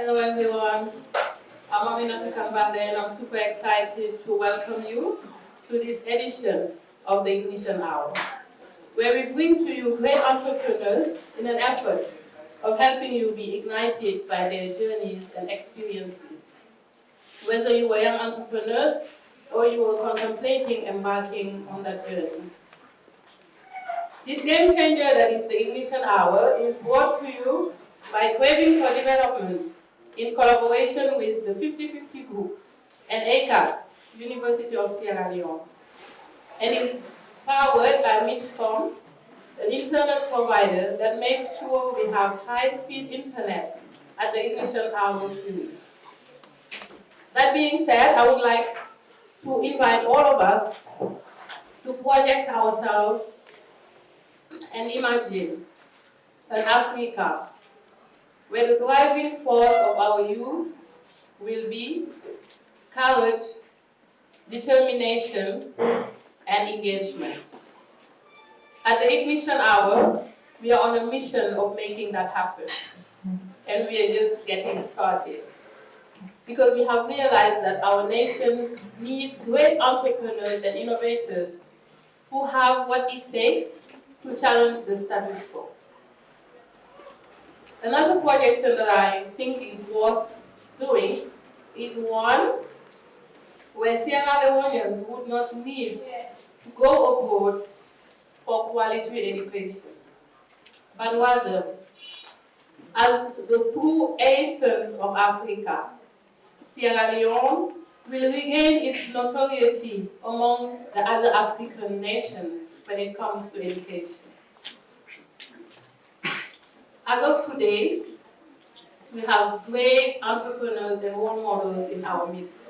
Hello everyone, I'm Aminata Kambande and I'm super excited to welcome you to this edition of the Ignition Hour, where we bring to you great entrepreneurs in an effort of helping you be ignited by their journeys and experiences. Whether you were young entrepreneurs or you were contemplating embarking on that journey. This game changer that is the Ignition Hour is brought to you by Craving for Development in collaboration with the 50/50 Group and ACAS, University of Sierra Leone, and is powered by Mitchcom, an internet provider that makes sure we have high-speed internet at the Ignition Hour series. That being said, I would like to invite all of us to project ourselves and imagine an Africa where the driving force of our youth will be courage, determination, and engagement. At the Ignition Hour, we are on a mission of making that happen, and we are just getting started. Because we have realized that our nations need great entrepreneurs and innovators who have what it takes to challenge the status quo. Another projection that I think is worth doing is one where Sierra Leoneans would not need to go abroad for quality education, but rather, as the true Athens of Africa, Sierra Leone will regain its notoriety among the other African nations when it comes to education. As of today, we have great entrepreneurs and role models in our midst.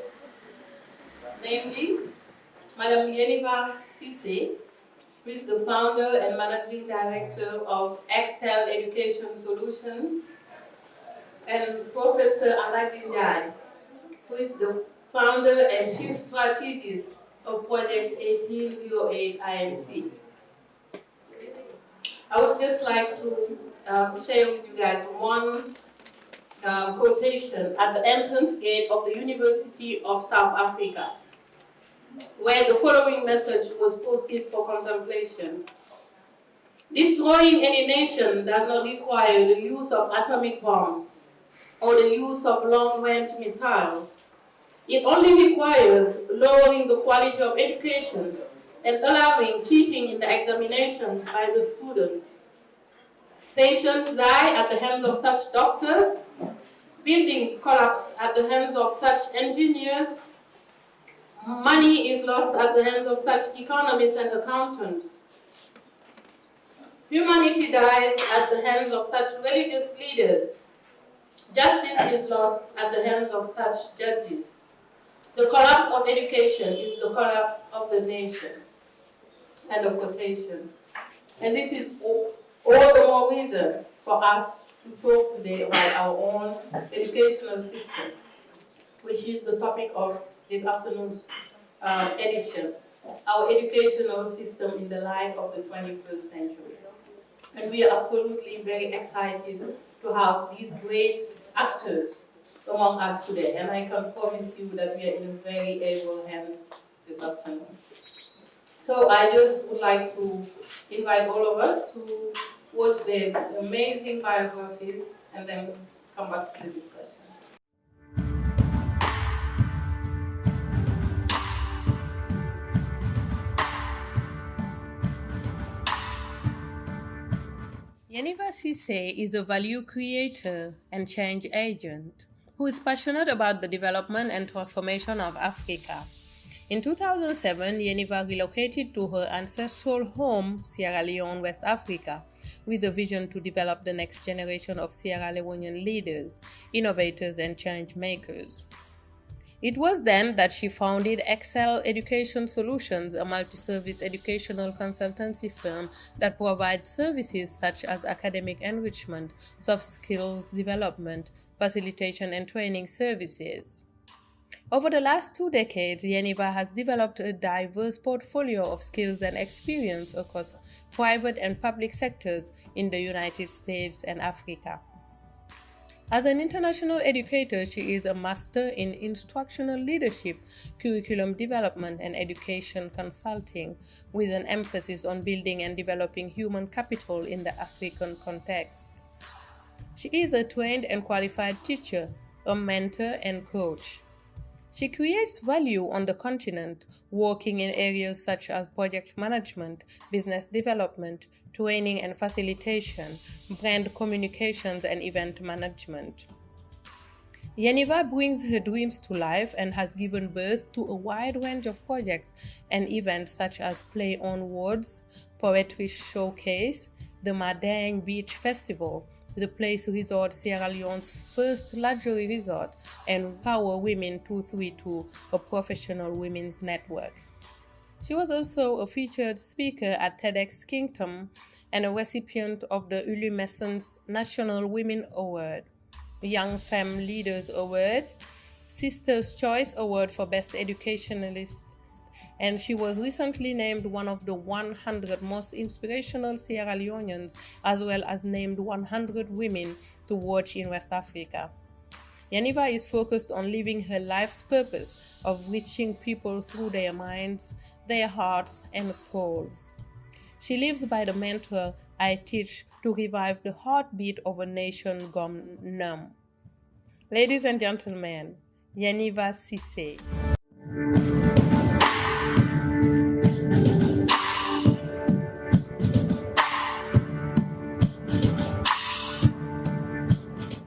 Namely, Madam Yeniva Sisay, who is the founder and managing director of Excel Education Solutions, and Professor Alhaji Njai, who is the founder and chief strategist of Project 1808 INC. I would just like to share with you guys one quotation at the entrance gate of the University of South Africa, where the following message was posted for contemplation. Destroying any nation does not require the use of atomic bombs or the use of long-range missiles. It only requires lowering the quality of education and allowing cheating in the examinations by the students. Patients die at the hands of such doctors, buildings collapse at the hands of such engineers, money is lost at the hands of such economists and accountants. Humanity dies at the hands of such religious leaders. Justice is lost at the hands of such judges. The collapse of education is the collapse of the nation. End of quotation. And this is all the more reason for us to talk today about our own educational system, which is the topic of this afternoon's edition, our educational system in the light of the 21st century. And we are absolutely very excited to have these great actors among us today. And I can promise you that we are in very able hands this afternoon. So I just would like to invite all of us to watch the amazing biographies and then come back to the discussion. Yeniva Sisay is a value creator and change agent who is passionate about the development and transformation of Africa. In 2007, Yeniva relocated to her ancestral home, Sierra Leone, West Africa, with a vision to develop the next generation of Sierra Leonean leaders, innovators, and change makers. It was then that she founded Excel Education Solutions, a multi-service educational consultancy firm that provides services such as academic enrichment, soft skills development, facilitation, and training services. Over the last 2 decades, Yeniva has developed a diverse portfolio of skills and experience across private and public sectors in the United States and Africa. As an international educator, she is a master in instructional leadership, curriculum development, and education consulting, with an emphasis on building and developing human capital in the African context. She is a trained and qualified teacher, a mentor, and coach. She creates value on the continent, working in areas such as project management, business development, training and facilitation, brand communications, and event management. Yeniva brings her dreams to life and has given birth to a wide range of projects and events such as Play on Words, Poetry Showcase, the Madang Beach Festival, the Place Resort, Sierra Leone's first luxury resort, and Power Women 232, a professional women's network. She was also a featured speaker at TEDx Kingdom and a recipient of the Ulu Messon's National Women Award, Young Femme Leaders Award, Sister's Choice Award for Best Educationalist, and she was recently named one of the 100 most inspirational Sierra Leoneans, as well as named 100 women to watch in West Africa. Yeniva is focused on living her life's purpose of reaching people through their minds, their hearts, and souls. She lives by the mantra, "I teach to revive the heartbeat of a nation gone numb." Ladies and gentlemen, Yeniva Sisay.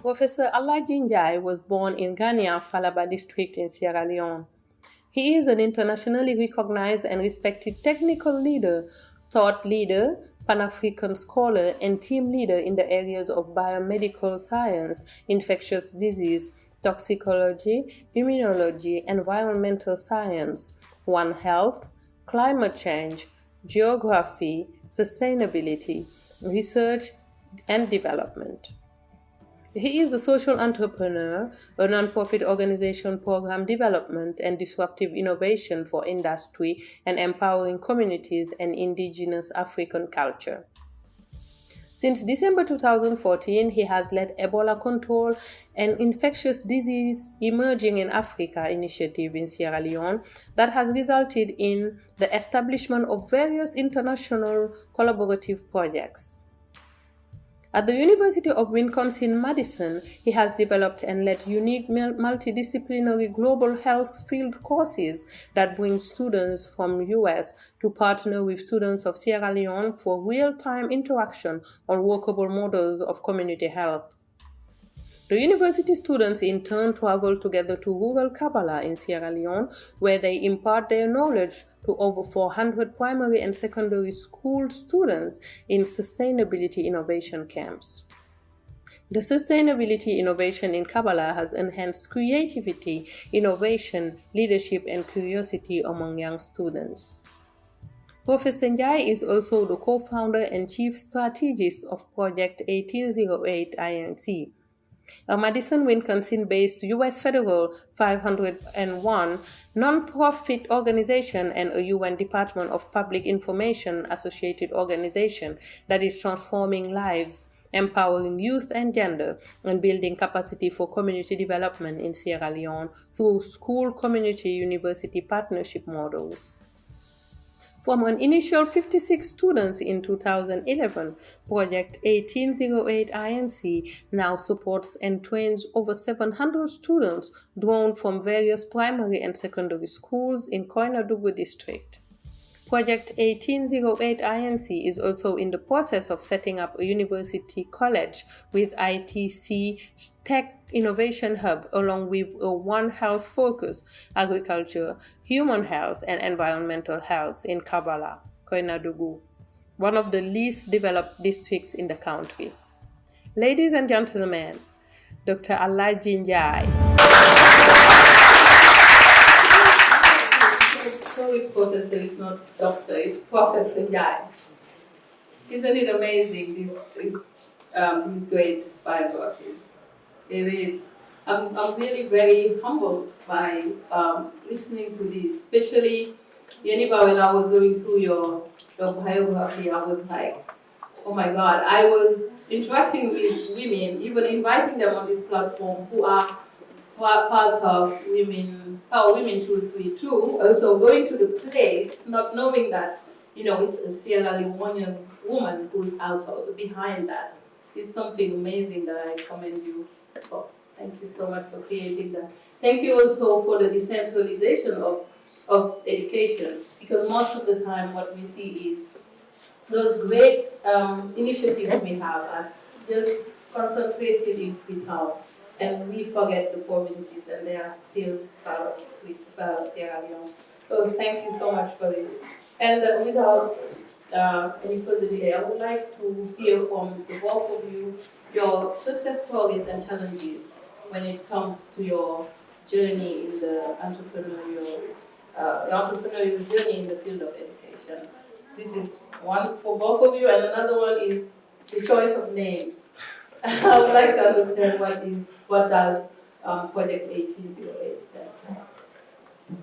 Professor Alhaji Njai was born in Ghana, Falaba district in Sierra Leone. He is an internationally recognized and respected technical leader, thought leader, Pan-African scholar, and team leader in the areas of biomedical science, infectious disease, toxicology, immunology, environmental science, One Health, climate change, geography, sustainability, research, and development. He is a social entrepreneur, a non-profit organization program development and disruptive innovation for industry and empowering communities and indigenous African culture. Since December 2014, he has led Ebola Control and Infectious Disease Emerging in Africa initiative in Sierra Leone that has resulted in the establishment of various international collaborative projects. At the University of Wisconsin-Madison, he has developed and led unique multidisciplinary global health field courses that bring students from US to partner with students of Sierra Leone for real-time interaction on workable models of community health. The university students in turn travel together to rural Kabbalah in Sierra Leone, where they impart their knowledge to over 400 primary and secondary school students in sustainability innovation camps. The sustainability innovation in Kabbalah has enhanced creativity, innovation, leadership, and curiosity among young students. Professor Njai is also the co-founder and chief strategist of Project 1808 INC, a Madison, Wisconsin-based U.S. Federal 501 non-profit organization and a UN Department of Public Information associated organization that is transforming lives, empowering youth and gender, and building capacity for community development in Sierra Leone through school-community-university partnership models. From an initial 56 students in 2011, Project 1808 INC now supports and trains over 700 students drawn from various primary and secondary schools in Koinadugu district. Project 1808 INC is also in the process of setting up a university college with ITC Tech Innovation Hub along with a One Health focus, agriculture, human health, and environmental health in Kabbalah, Koinadugu, one of the least developed districts in the country. Ladies and gentlemen, Dr. Alhaji Njai. Sorry, Professor, it's not doctor, it's Professor Njai. Isn't it amazing, these great biographies? It is. I'm really very humbled by listening to this, especially Yeniva, when I was going through your biography, I was like, oh my God, I was interacting with women, even inviting them on this platform who are part of Women Power Women 232, also going to the place, not knowing that it's a Sierra Leonean woman who's behind that. It's something amazing that I commend you for. Thank you so much for creating that. Thank you also for the decentralization of education, because most of the time what we see is those great initiatives we have as just concentrated in Freetown, and we forget the provinces, and they are still part of Sierra Leone. So thank you so much for this. And without any further delay, I would like to hear from the both of you your success stories and challenges when it comes to your journey in the entrepreneurial journey in the field of education. This is one for both of you, and another one is the choice of names. I would like to understand what does Project 1808 stand for.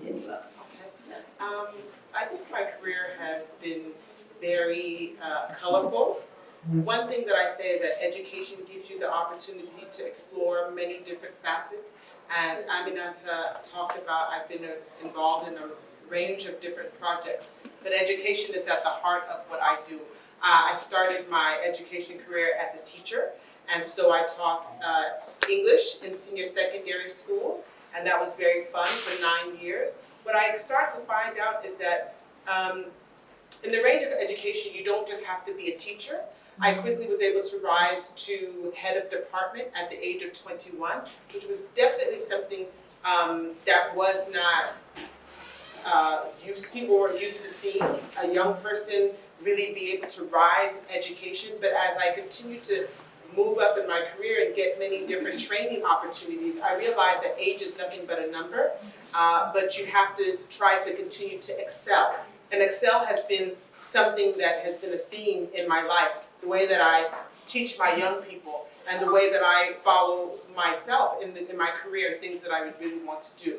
Yeniva. I think my career has been very colorful. One thing that I say is that education gives you the opportunity to explore many different facets. As Aminata talked about, I've been involved in a range of different projects, but education is at the heart of what I do. I started my education career as a teacher, and so I taught English in senior secondary schools, and that was very fun for 9 years. What I started to find out is that in the range of education, you don't just have to be a teacher. I quickly was able to rise to head of department at the age of 21, which was definitely something that was not people were used to seeing a young person really be able to rise in education. But as I continued to move up in my career and get many different training opportunities, I realized that age is nothing but a number, but you have to try to continue to excel. And excel has been something that has been a theme in my life, the way that I teach my young people and the way that I follow myself in my career and things that I would really want to do.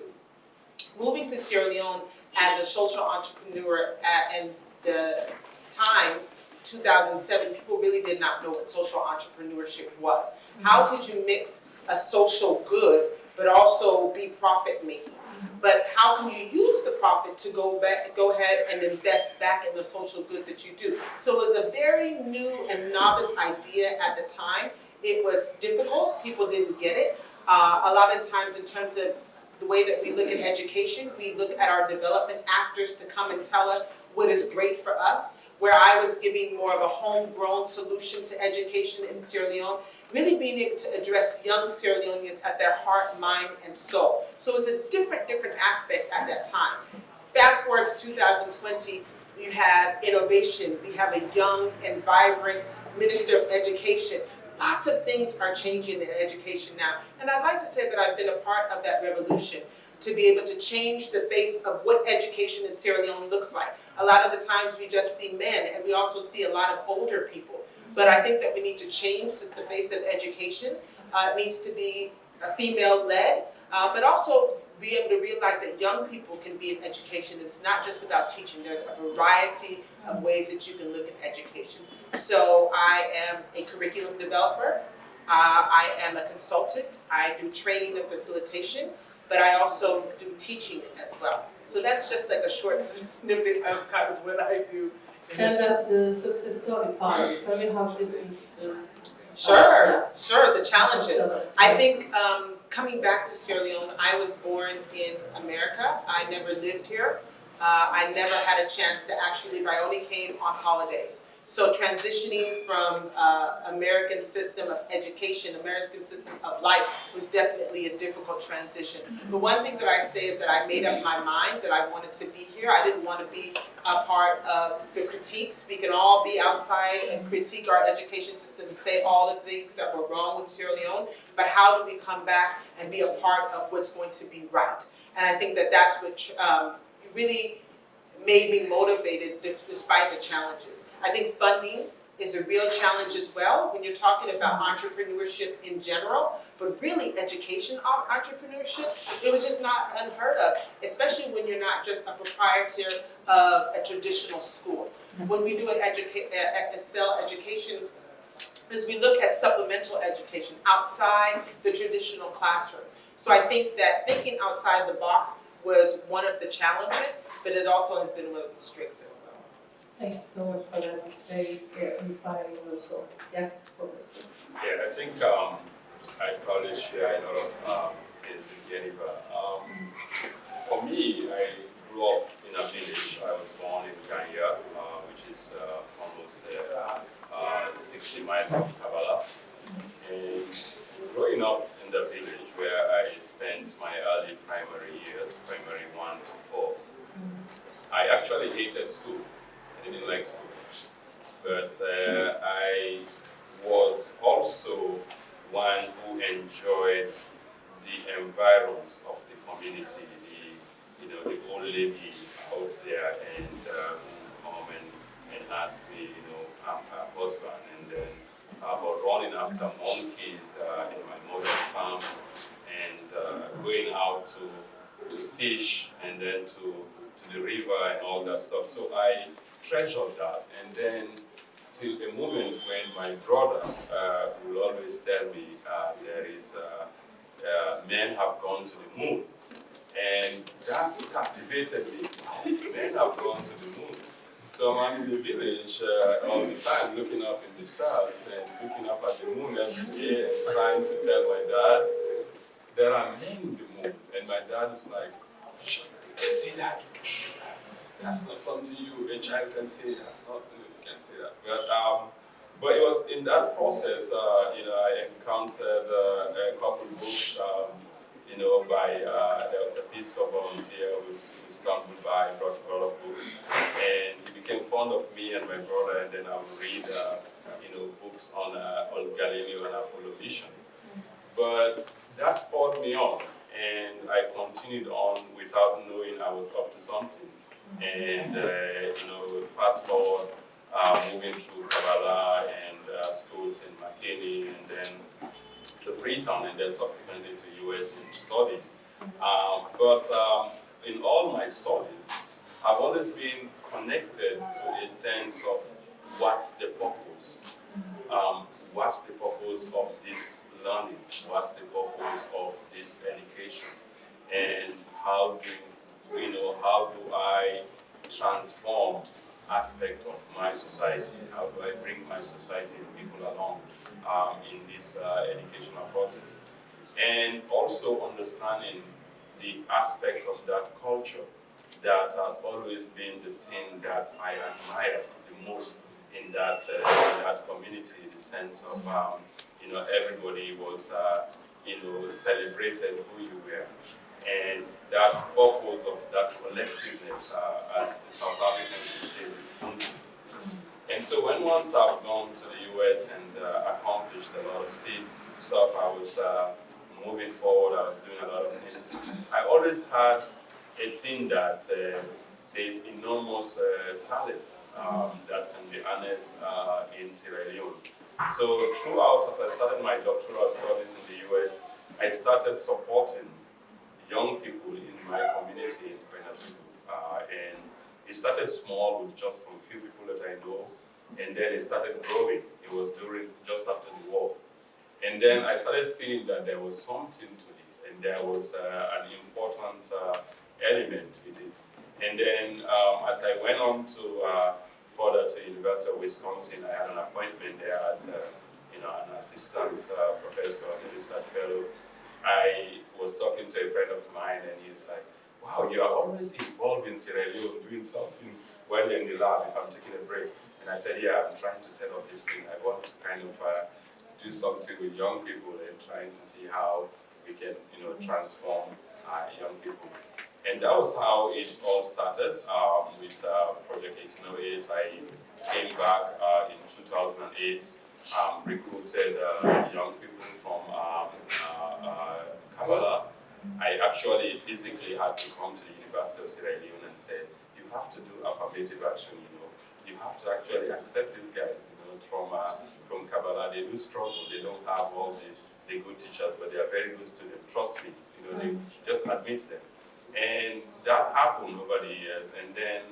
Moving to Sierra Leone as a social entrepreneur in the time, 2007, people really did not know what social entrepreneurship was. How could you mix a social good but also be profit making? But how can you use the profit to go ahead and invest back in the social good that you do? So it was a very new and novice idea at the time. It was difficult. People didn't get it. A lot of times in terms of the way that we look at education, we look at our development actors to come and tell us what is great for us, where I was giving more of a homegrown solution to education in Sierra Leone, really being able to address young Sierra Leoneans at their heart, mind, and soul. So it was a different aspect at that time. Fast forward to 2020, you have innovation. We have a young and vibrant Minister of Education. Lots of things are changing in education now. And I'd like to say that I've been a part of that revolution to be able to change the face of what education in Sierra Leone looks like. A lot of the times we just see men, and we also see a lot of older people. But I think that we need to change the face of education. It needs to be female-led, but also be able to realize that young people can be in education. It's not just about teaching. There's a variety of ways that you can look at education. So I am a curriculum developer. I am a consultant. I do training and facilitation, but I also do teaching as well. So that's just like a short snippet of kind of what I do. And that's the success story part. Tell me how this is. Sure, the challenges. I think coming back to Sierra Leone, I was born in America. I never lived here. I never had a chance to actually live. I only came on holidays. So transitioning from American system of education, American system of life was definitely a difficult transition. But one thing that I say is that I made up my mind that I wanted to be here. I didn't want to be a part of the critiques. We can all be outside and critique our education system and say all the things that were wrong with Sierra Leone, but how do we come back and be a part of what's going to be right? And I think that that's what really made me motivated despite the challenges. I think funding is a real challenge as well when you're talking about entrepreneurship in general, but really education entrepreneurship, it was just not unheard of, especially when you're not just a proprietor of a traditional school. When we do an Excel education is we look at supplemental education outside the traditional classroom. So I think that thinking outside the box was one of the challenges, but it also has been one of the strengths as well. Thank you so much for that. Very inspiring also. Yes, Professor. Yeah, I think I probably share a lot of things with Yeniva. For me, I grew up in a village. I was born in Njai, which is almost 60 miles from Kampala. And growing up in the village where I spent my early primary years, primary 1 to 4, I actually hated school. I didn't like school. But I was also one who enjoyed the environs of the community, the old lady out there and come and ask me, I'm her husband, and then about running after monkeys in my mother's farm and going out to fish and then to the river and all that stuff. So I treasured that, and then till a moment when my brother will always tell me men have gone to the moon. And that captivated me. Men have gone to the moon. So I'm in the village all the time looking up in the stars and looking up at the moon every day and trying to tell my dad, there are men in the moon. And my dad was like, you can say that, you can say that. That's not something a child can say, that's not, you can say that. But it was in that process, I encountered a couple of books, by, there was a Peace Corps volunteer who stumbled by and brought a lot of books. And he became fond of me and my brother, and then I would read, books on Galileo and Apollo mission. But that spurred me on, and I continued on without knowing I was up to something. And, fast forward, moving through Kabbalah and schools in McKinney, and then to Freetown, and then subsequently to US and studying. But in all my studies, I've always been connected to a sense of what's the purpose. What's the purpose of this learning? What's the purpose of this education? And how do I transform aspect of my society? How do I bring my society and people along in this educational process? And also understanding the aspect of that culture that has always been the thing that I admire the most in that community, the sense of everybody was celebrated who you were. And that purpose of that collectiveness, as the South Africans would say, unity. And so when once I've gone to the US and accomplished a lot of stuff, I was moving forward, I was doing a lot of things. I always had a thing that there's enormous talent that can be harnessed in Sierra Leone. So throughout, as I started my doctoral studies in the US, I started supporting young people in my community in Penafiel. And it started small with just some few people that I know, and then it started growing. It was just after the war. And then I started seeing that there was something to it, and there was an important element with it. And then as I went on to further to University of Wisconsin, I had an appointment there as an assistant professor and a research fellow. I was talking to a friend of mine, and he's like, wow, you are always involved in Sierra Leone doing something when you're in the lab if I'm taking a break. And I said, yeah, I'm trying to set up this thing. I want to kind of do something with young people and trying to see how we can, transform young people. And that was how it all started with Project 1808. I came back in 2008, recruited young people from Kampala. I actually physically had to come to the University of Sierra Leone and say, you have to do affirmative action, You have to actually accept these guys, from Kabbalah. They do struggle. They don't have all the good teachers, but they are very good students. Trust me, they just admit them. And that happened over the years. And then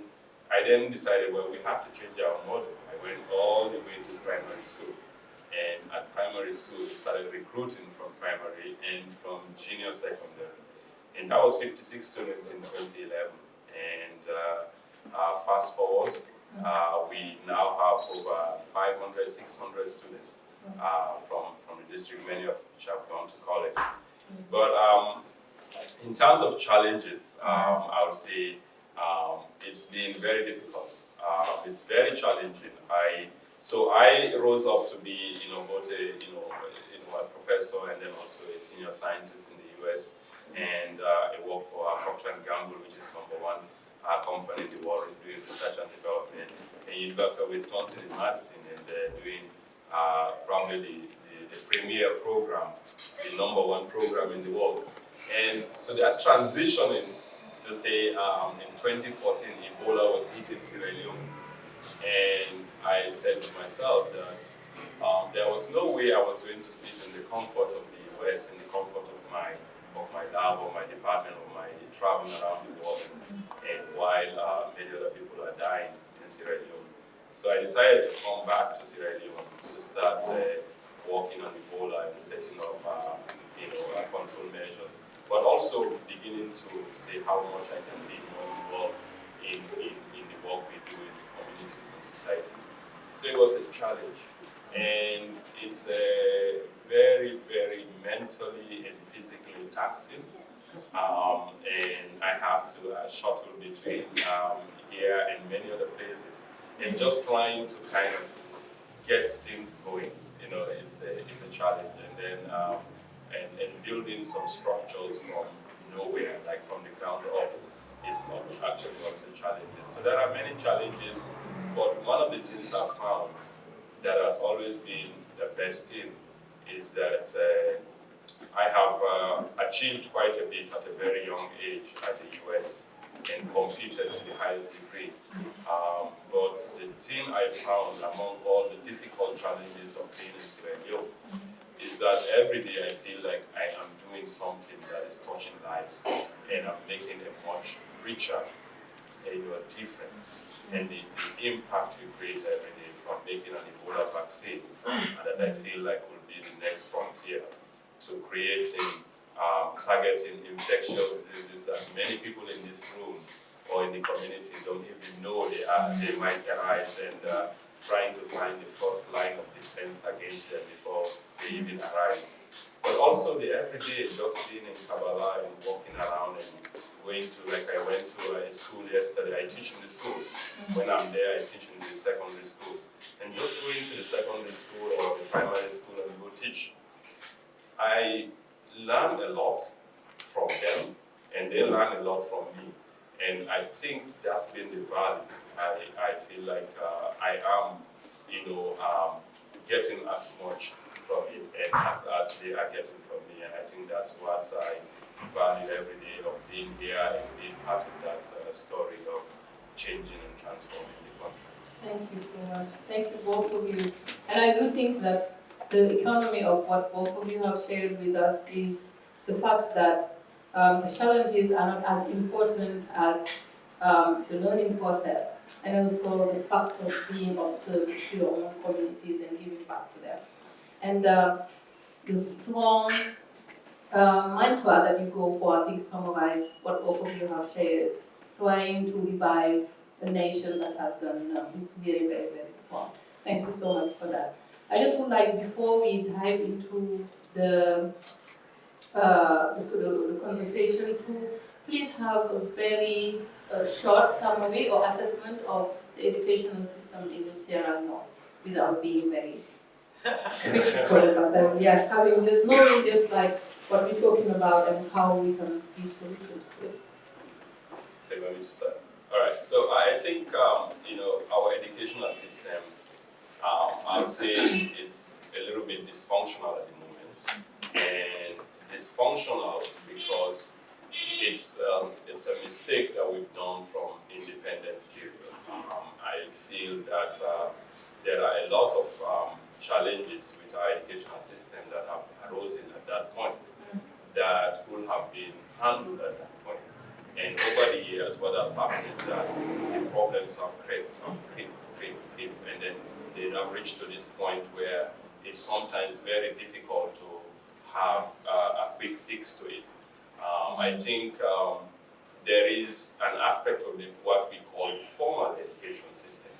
I decided, well, we have to change our model. I went all the way to primary school. And at primary school, we started recruiting from primary and from junior secondary. And that was 56 students in 2011. And fast forward, we now have over 500, 600 students from the district, many of which have gone to college. But in terms of challenges, I would say it's been very difficult. It's very challenging. So I rose up to be, both a professor and then also a senior scientist in the US, and I work for Procter & Gamble, which is #1 company in the world doing research and development, and University of Wisconsin in Madison, and they're doing probably the premier program, the #1 program in the world. And so that transitioning to say in 2014, Ebola was hitting Sierra Leone. And I said to myself that there was no way I was going to sit in the comfort of the US, in the comfort of my lab or my department or my traveling around the world, and while many other people are dying in Sierra Leone. So I decided to come back to Sierra Leone to start working on Ebola and setting up control measures, but also beginning to say how much I can be more involved in the work we do in communities and society. So it was a challenge, and it's very, very mentally and physically taxing. And I have to shuttle between here and many other places, and just trying to kind of get things going. It's a challenge, and then and building some structures from nowhere, like from the ground up, it's not actually also challenging. So there are many challenges, but one of the things I've found that has always been the best thing is that I have achieved quite a bit at a very young age at the US and competed to the highest degree. But the thing I found among all the difficult challenges of being in Sierra Leone is that every day I feel like I am doing something that is touching lives, and I'm making a much richer difference. And the impact you create every day from making an Ebola vaccine, and that I feel like will be the next frontier, to creating, targeting infectious diseases that many people in this room or in the community don't even know they might arise, and trying to find the first line of defense against them before they even arise. But also the everyday, just being in Kabbalah and walking around and going to, like I went to a school yesterday, I teach in the schools. When I'm there, I teach in the secondary schools. And just going to the secondary school or the primary school and go teach, I learn a lot from them, and they learn a lot from me. And I think that's been the value. I feel like I am, getting as much from it and as they are getting from me. And I think that's what I value every day of being here and being part of that story of changing and transforming the country. Thank you so much. Thank you, both of you. And I do think that the economy of what both of you have shared with us is the fact that the challenges are not as important as the learning process, and also the fact of being of service to your own communities and giving back to them. And the strong mantra that you go for, I think, summarize what both of you have shared, trying to revive a nation that has done is very, very, very strong. Thank you so much for that. I just would like, before we dive into the conversation, to please have a very short summary or assessment of the educational system in Sierra Leone without being very critical about them. Yes, knowing just like what we're talking about and how we can give solutions to it. So you want me to start? All right. So I think our educational system, I would say it's a little bit dysfunctional at the moment, and dysfunctional because it's a mistake that we've done from independence period. I feel that there are a lot of challenges with our educational system that have arisen at that point that could have been handled at that point. And over the years, what has happened is that the problems have crept, and then they have reached to this point where it's sometimes very difficult to have a quick fix to it. I think there is an aspect of what we call formal education system,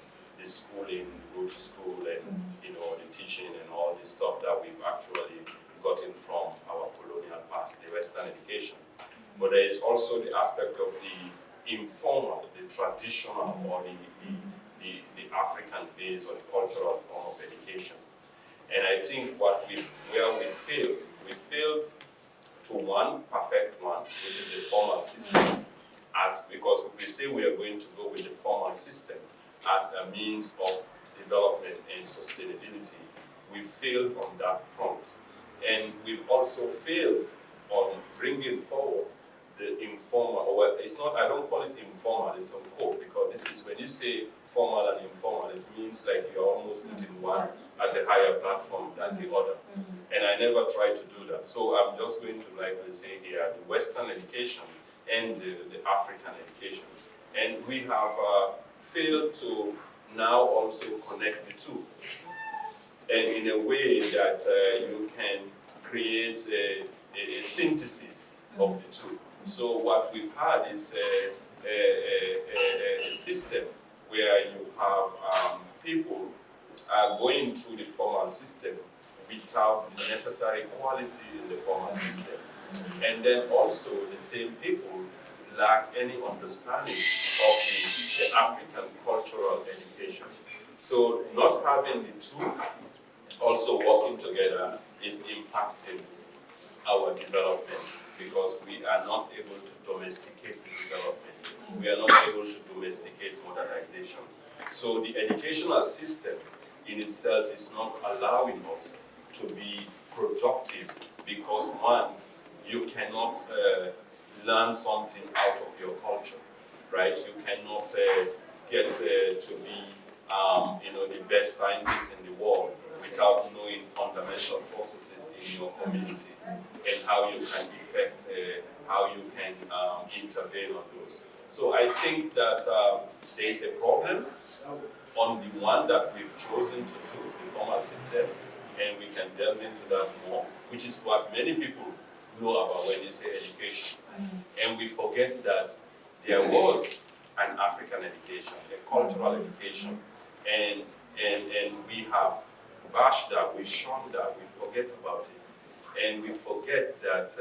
the schooling, go to school, and the teaching and all the stuff that we've actually gotten from our colonial past, the Western education. But there is also the aspect of the informal, the traditional, or the African base or the cultural form of education. And I think where we failed to perfect one, which is the formal system. Because if we say we are going to go with the formal system as a means of development and sustainability, we failed on that front. And we've also failed on bringing forward the informal, well, it's not, I don't call it informal, it's on quote, because this is, when you say formal and informal, it means like you're almost putting one at a higher platform than the other. And I never try to do that. So I'm just going to likely say here, the Western education and the African educations. And we have failed to now also connect the two. And in a way that you can create a synthesis of the two. So what we've had is a system where you have people going through the formal system without the necessary quality in the formal system. And then also the same people lack any understanding of the African cultural education. So not having the two also working together is impacting our development, because we are not able to domesticate the development. We are not able to domesticate modernization. So the educational system in itself is not allowing us to be productive, because one, you cannot learn something out of your culture, right? You cannot get to be the best scientist in the world without knowing fundamental processes in your community and how you can affect, how you can intervene on those. So I think that there is a problem on the one that we've chosen to do, the formal system, and we can delve into that more, which is what many people know about when you say education. And we forget that there was an African education, a cultural education, and we have bashed that, we shunned that, we forget about it. And we forget that,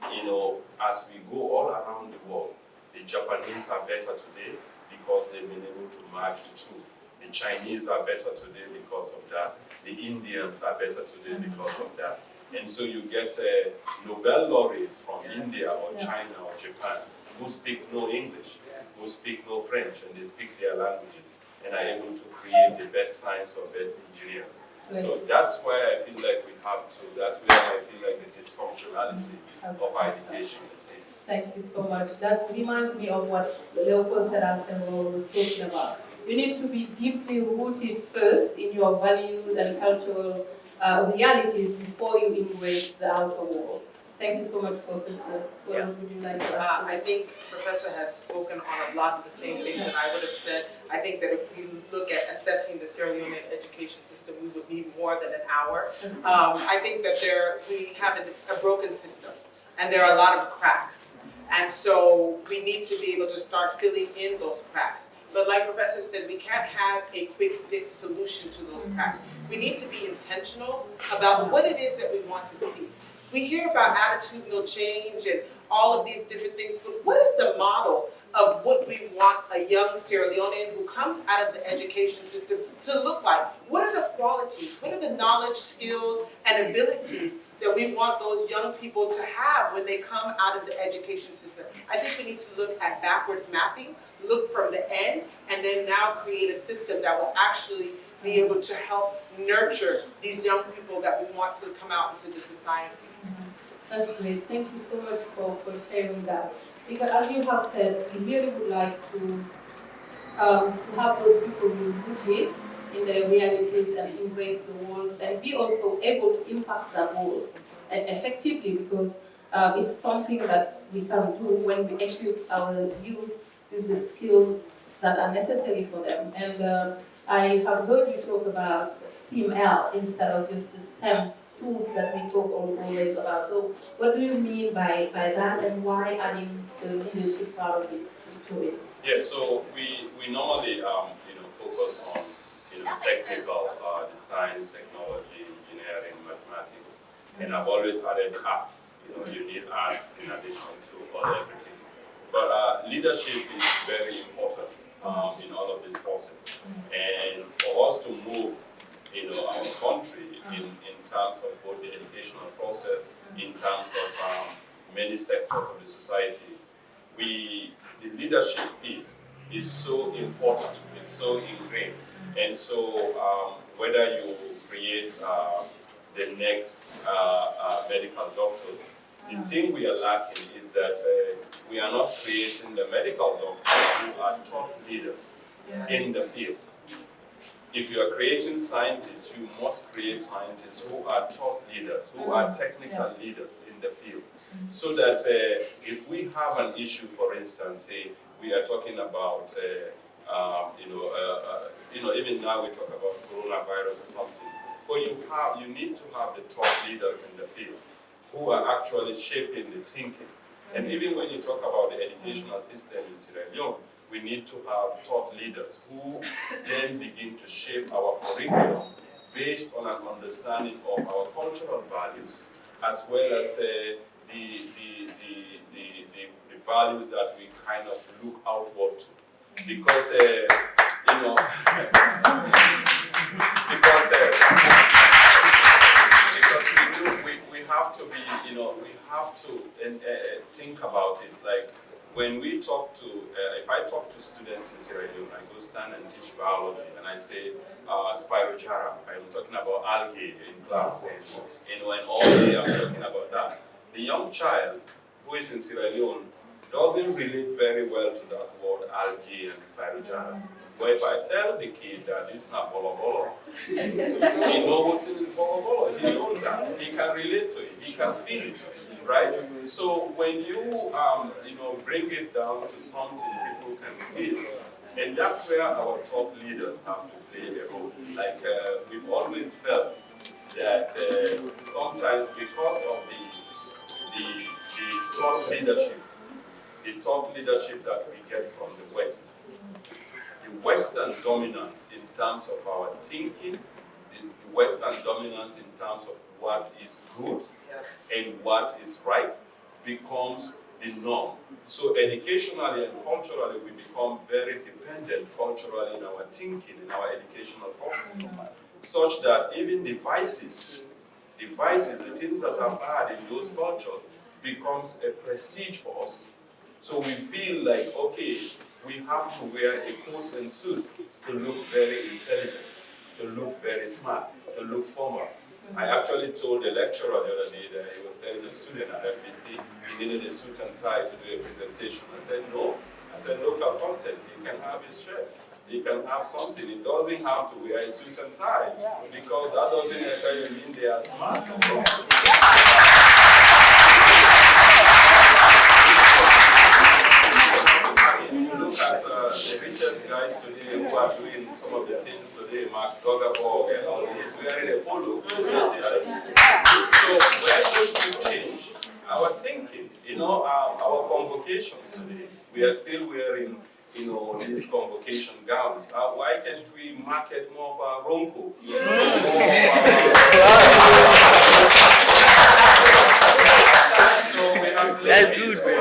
as we go all around the world, the Japanese are better today because they've been able to merge the two. The Chinese are better today because of that. The Indians are better today because of that. And so you get Nobel laureates from India or China or Japan who speak no English, who speak no French, and they speak their languages and are able to create the best science or best engineers. So that's why I feel like we have to, that's where I feel like the dysfunctionality of our education is in. Thank you so much. That reminds me of what Leopold Sédar Senghor was talking about. You need to be deeply rooted first in your values and cultural realities before you embrace the outer world. Thank you so much, Professor. What else would you like to add? I think Professor has spoken on a lot of the same things that I would have said. I think that if we look at assessing the Sierra Leone education system, we would need more than an hour. I think that we have a broken system, and there are a lot of cracks. And so we need to be able to start filling in those cracks. But like Professor said, we can't have a quick fix solution to those cracks. We need to be intentional about what it is that we want to see. We hear about attitudinal change and all of these different things, but what is the model of what we want a young Sierra Leonean who comes out of the education system to look like? What are the qualities? What are the knowledge, skills, and abilities that we want those young people to have when they come out of the education system? I think we need to look at backwards mapping, look from the end, and then now create a system that will actually be able to help nurture these young people that we want to come out into the society. That's great. Thank you so much for sharing that. Because as you have said, we really would like to have those people be rooted in their realities and embrace the world and be also able to impact that world effectively, because it's something that we can do when we equip our youth with the skills that are necessary for them. And I have heard you talk about STEAM-L instead of just the STEM tools that we talk always about. So what do you mean by that, and why adding the leadership part of it to it? Yes, so we normally focus on technical, the science, technology, engineering, mathematics, and I've always added arts. You need arts in addition to other everything. But leadership is very important in all of this process, and for us to move our country in terms of both the educational process, in terms of many sectors of the society, the leadership piece is so important, it's so ingrained. And so whether you create the next medical doctors, the thing we are lacking is that we are not creating the medical doctors who are top leaders in the field. If you are creating scientists, you must create scientists who are top leaders, who are technical leaders in the field. So that if we have an issue, for instance, say we are talking about, even now we talk about coronavirus or something, but you need to have the top leaders in the field who are actually shaping the thinking. And even when you talk about the educational system in Sierra Leone, we need to have thought leaders who then begin to shape our curriculum based on an understanding of our cultural values, as well as the values that we kind of look outward to. Because, we have to be, we have to think about it. Like, when we talk to, if I talk to students in Sierra Leone, I go stand and teach biology, and I say Spirogyra, I'm talking about algae in class, and all day I'm talking about that. The young child who is in Sierra Leone doesn't relate very well to that word algae and Spirogyra. But if I tell the kid that this is not bolo bolo, he knows what is bolo bolo. He knows that. He can relate to it. He can feel it. Right? So when you bring it down to something people can feel, and that's where our top leaders have to play a role. Like we've always felt that sometimes because of the top leadership that we get from the West, the Western dominance in terms of our thinking, the Western dominance in terms of what is good and what is right becomes the norm. So educationally and culturally, we become very dependent culturally in our thinking, in our educational processes, such that even the vices, the things that are bad in those cultures, becomes a prestige for us. So we feel like, okay, we have to wear a coat and suit to look very intelligent, to look very smart, to look formal. I actually told the lecturer the other day that he was telling a student at FBC he needed a suit and tie to do a presentation. I said, no. I said, local content, he can have his shirt. He can have something. He doesn't have to wear a suit and tie because that doesn't necessarily mean they are smart. You look at the richest guys today who are doing some of the things today, Mark Zuckerberg and all these, wearing a polo. So we're going to change our thinking. Our convocations today, we are still wearing, these convocation gowns. Why can't we market more of our ronco? So we have ladies, we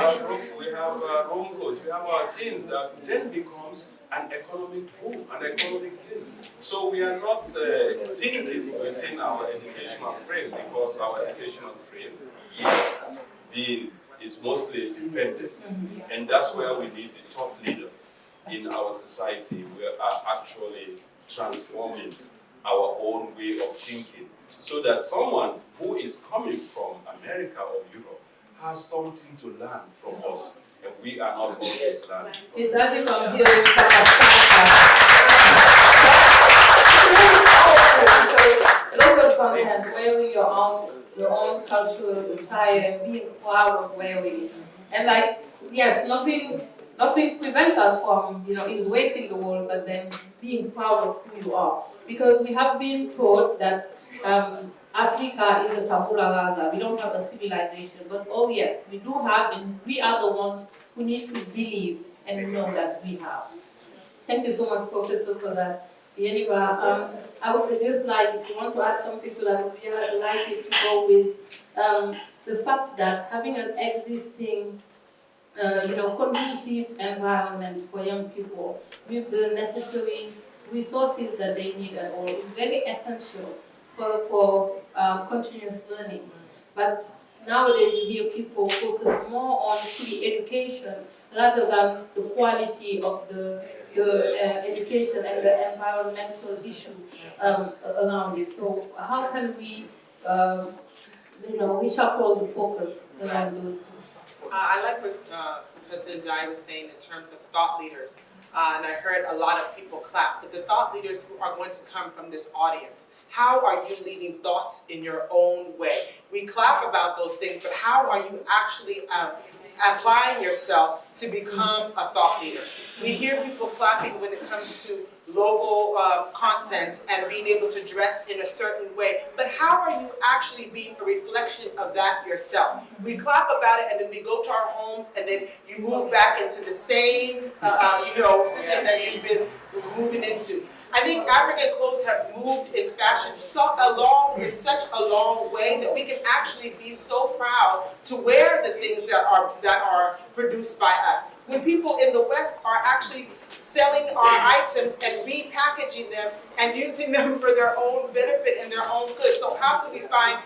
have roncos, we have our things that then becomes an economic boom, an economic thing. So we are not thinking within our educational frame because our educational frame is mostly dependent. And that's where we need the top leaders in our society. We are actually transforming our own way of thinking so that someone who is coming from America or Europe has something to learn from us, and we are not going to learn. It's as if I'm hearing local content, wearing your own cultural attire, and being proud of wearing it. And yes, nothing nothing prevents us from, embracing the world, but then being proud of who you are. Because we have been taught that Africa is a tabula rasa. We don't have a civilization, but oh yes, we do have, and we are the ones who need to believe and know that we have. Thank you so much, Professor, for that. Yeniva, I would just like, if you want to add something to that, we would like it to go with the fact that having an existing, conducive environment for young people with the necessary resources that they need and all is very essential for continuous learning. But nowadays you hear people focus more on the education rather than the quality of the education and the environmental issue around it. So how can we, reshuffle the focus around those? I like what Professor Njai was saying in terms of thought leaders. And I heard a lot of people clap, but the thought leaders who are going to come from this audience, how are you leading thoughts in your own way? We clap about those things, but how are you actually applying yourself to become a thought leader? We hear people clapping when it comes to local content and being able to dress in a certain way, but how are you actually being a reflection of that yourself? We clap about it and then we go to our homes and then you move back into the same system that you've been moving into. I think African clothes have moved in fashion in such a long way that we can actually be so proud to wear the things that are produced by us. When people in the West are actually selling our items and repackaging them and using them for their own benefit and their own good. So how can we find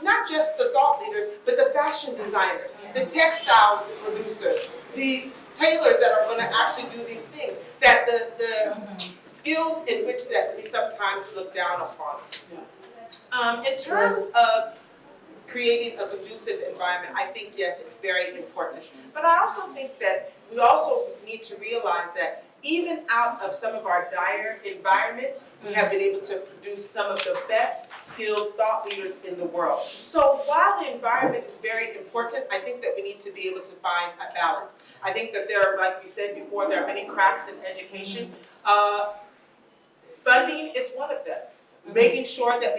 not just the thought leaders, but the fashion designers, the textile producers, the tailors that are going to actually do these things, that the skills in which that we sometimes look down upon. In terms of creating a conducive environment, I think, yes, it's very important. But I also think that we also need to realize that even out of some of our dire environments, we have been able to produce some of the best skilled thought leaders in the world. So while the environment is very important, I think that we need to be able to find a balance. I think that there are, like we said before, there are many cracks in education. Funding is one of them. Making sure that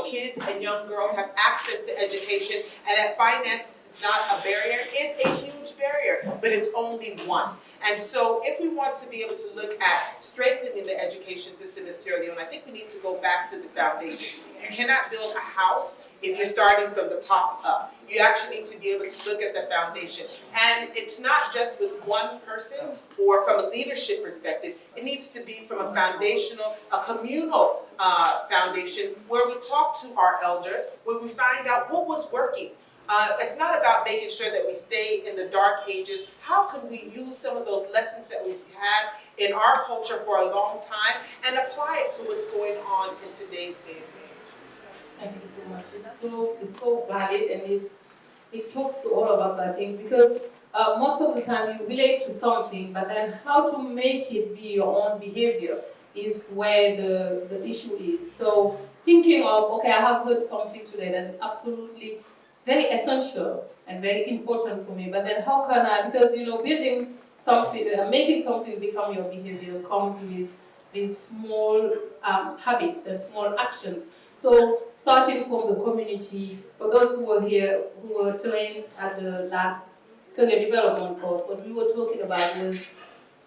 kids and young girls have access to education and that finance is not a barrier is a huge barrier, but it's only one. And so if we want to be able to look at strengthening the education system in Sierra Leone, I think we need to go back to the foundation. You cannot build a house if you're starting from the top up. You actually need to be able to look at the foundation. And it's not just with one person or from a leadership perspective. It needs to be from a communal foundation where we talk to our elders, where we find out what was working. It's not about making sure that we stay in the dark ages. How can we use some of those lessons that we've had in our culture for a long time and apply it to what's going on in today's day and age? Thank you so much. It's so valid, and it talks to all of us, I think, because most of the time you relate to something, but then how to make it be your own behavior is where the issue is. So thinking of, okay, I have heard something today that's absolutely very essential and very important for me, but then how can I, because building something, making something become your behavior comes with small habits and small actions. So starting from the community, for those who were here, who were trained at the last career development course, what we were talking about was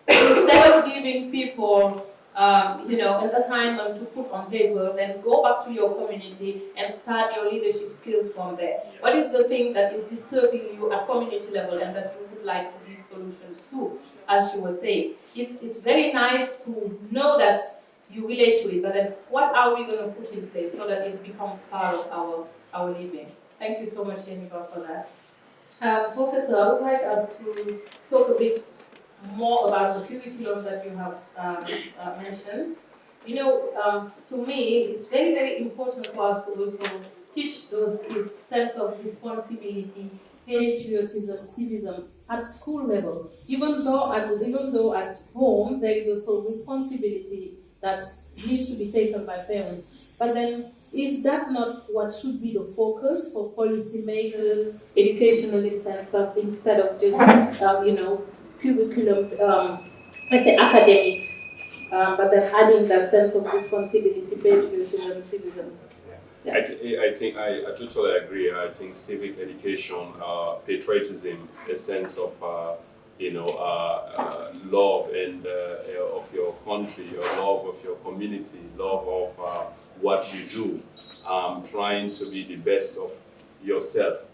instead of giving people an assignment to put on paper, then go back to your community and start your leadership skills from there. What is the thing that is disturbing you at community level and that you would like to give solutions to, as you were saying? It's very nice to know that you relate to it, but then what are we going to put in place so that it becomes part of our living? Thank you so much, Yeniva, for that. Professor, I would like us to talk a bit more about the curriculum that you have mentioned. To me, it's very, very important for us to also teach those kids sense of responsibility, patriotism, civism at school level. Even though at home there is also responsibility that needs to be taken by parents. But then, is that not what should be the focus for policymakers, educationalists and stuff, instead of just curriculum, let's say academics, but then adding that sense of responsibility, patriotism, and civism. Yeah. I think I totally agree. I think civic education, patriotism, a sense of love and of your country, your love of your community, love of what you do, trying to be the best of yourself.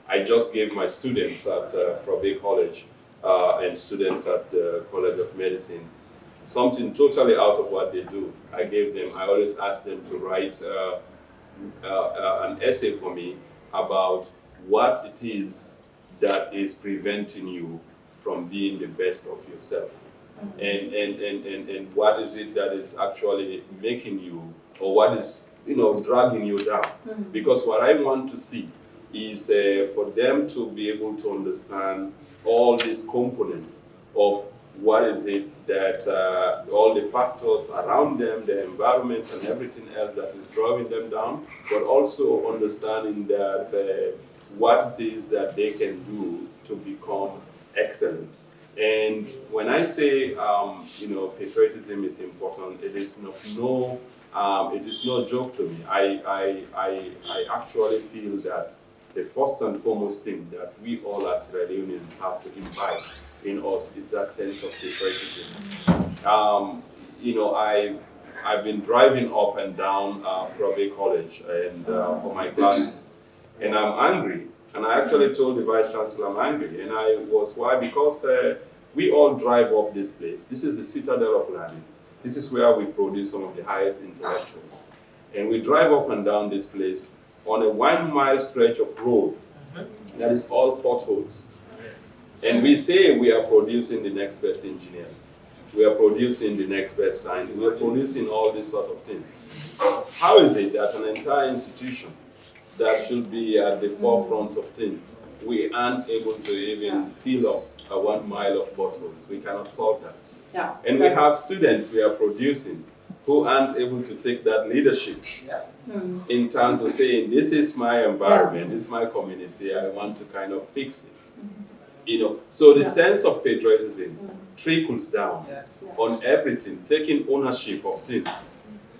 I just gave my students at Probe College and students at the College of Medicine something totally out of what they do. I always ask them to write an essay for me about what it is that is preventing you from being the best of yourself. And what is it that is actually making you, or what is dragging you down? Because what I want to see is for them to be able to understand all these components of what is it that all the factors around them, the environment and everything else that is driving them down, but also understanding that what it is that they can do to become excellent. And when I say, patriotism is important, it is no joke to me. I actually feel that the first and foremost thing that we all as Sierra Leoneans have to imbibe in us is that sense of patriotism. I've been driving up and down Probe College and for my classes, and I'm angry. And I actually told the Vice Chancellor I'm angry, and why? Because we all drive up this place. This is the citadel of learning. This is where we produce some of the highest intellectuals. And we drive up and down this place on a 1 mile stretch of road that is all potholes. And we say we are producing the next best engineers. We are producing the next best scientists. We are producing all these sort of things. How is it that an entire institution that should be at the forefront of things, we aren't able to even fill up a 1 mile of potholes? We cannot solve that. Yeah. And we have students we are producing who aren't able to take that leadership in terms of saying, this is my environment, this is my community, I want to kind of fix it. So the sense of patriotism trickles down on everything, taking ownership of things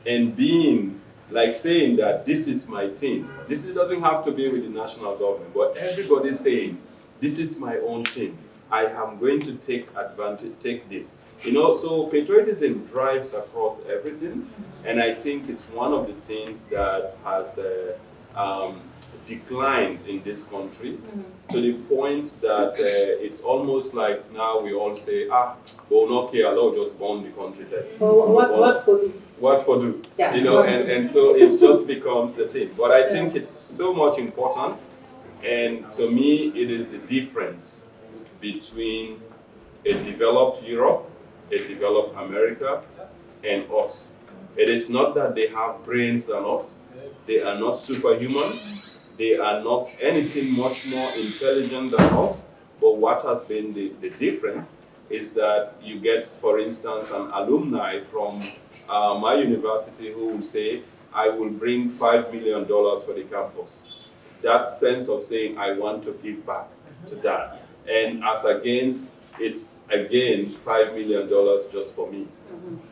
and being like saying that this is my thing. Doesn't have to be with the national government, but everybody saying, this is my own thing. I am going to take this. So patriotism drives across everything, and I think it's one of the things that has declined in this country to the point that it's almost like now we all say, well, no care, I'll just bomb the country. What for do? What for do? Yeah. And so it just becomes the thing. But I think it's so much important, and to me, it is the difference between a developed Europe, a developed America, and us. It is not that they have brains than us. They are not superhuman. They are not anything much more intelligent than us. But what has been the difference is that you get, for instance, an alumni from my university who will say, I will bring $5 million for the campus. That sense of saying, I want to give back to that. And as against, it's again $5 million just for me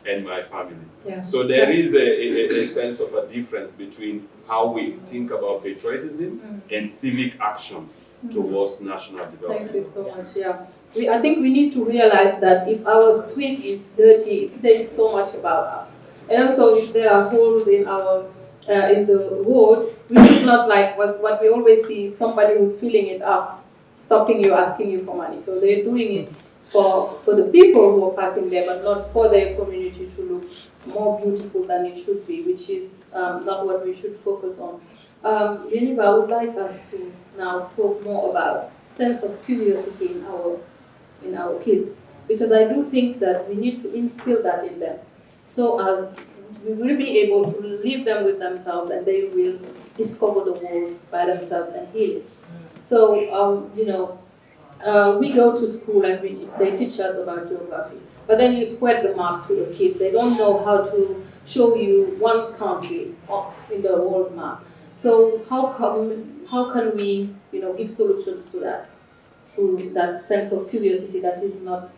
and my family. Yeah. So there is a sense of a difference between how we think about patriotism and civic action towards national development. Thank you so much. Yeah, I think we need to realize that if our street is dirty, it says so much about us. And also, if there are holes in our in the road, we should not like what we always see is somebody who's filling it up, stopping you, asking you for money. So they're doing it for the people who are passing there, but not for their community to look more beautiful than it should be, which is not what we should focus on. Yeniva, I would like us to now talk more about sense of curiosity in our kids, because I do think that we need to instill that in them, so as we will be able to leave them with themselves and they will discover the world by themselves and heal it. So, we go to school and they teach us about geography, but then you spread the map to the kids. They don't know how to show you one country in the world map. So how can we give solutions to that? to that sense of curiosity that is not,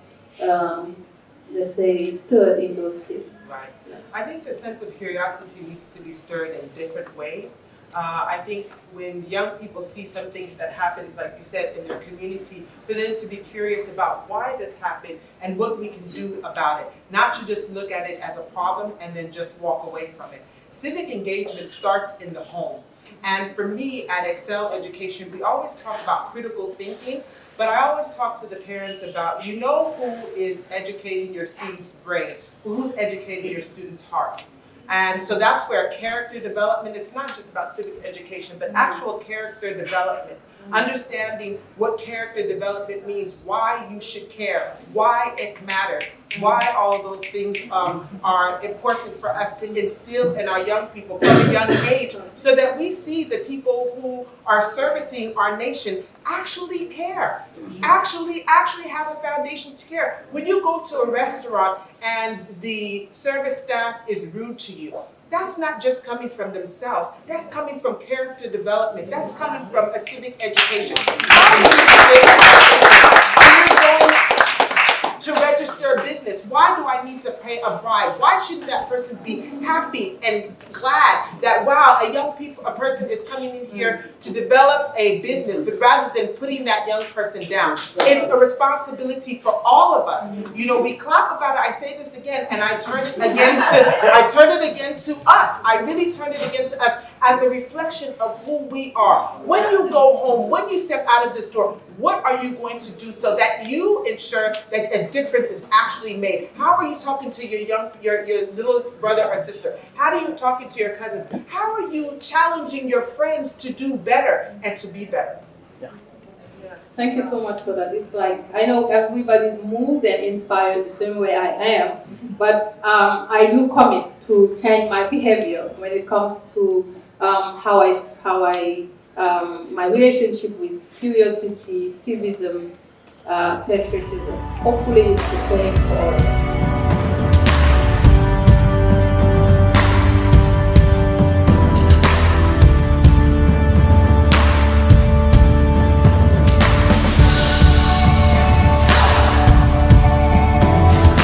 let's say, stirred in those kids. Right. I think the sense of curiosity needs to be stirred in different ways. I think when young people see something that happens, like you said, in their community, for them to be curious about why this happened and what we can do about it. Not to just look at it as a problem and then just walk away from it. Civic engagement starts in the home. And for me at Excel Education, we always talk about critical thinking, but I always talk to the parents about, you know who is educating your student's brain, who's educating your student's heart. And so that's where character development, it's not just about civic education, but actual character development. Understanding what character development means, why you should care, why it matters, why all of those things are important for us to instill in our young people from a young age, so that we see the people who are servicing our nation actually care, actually have a foundation to care. When you go to a restaurant and the service staff is rude to you, that's not just coming from themselves, that's coming from character development, that's coming from a civic education. To register a business, why do I need to pay a bribe? Why shouldn't that person be happy and glad that, wow, a person is coming in here to develop a business, but rather than putting that young person down? It's a responsibility for all of us. You know, we clap about it, I say this again, and I turn it again to us. I really turn it again to us as a reflection of who we are. When you go home, when you step out of this door, what are you going to do so that you ensure that a difference is actually made? How are you talking to your little brother or sister? How are you talking to your cousin? How are you challenging your friends to do better and to be better? Yeah. Thank you so much for that. It's like, I know everybody's moved and inspired the same way I am, but I do commit to change my behavior when it comes to my relationship with curiosity, civism, patriotism. Hopefully it's the same for all of us.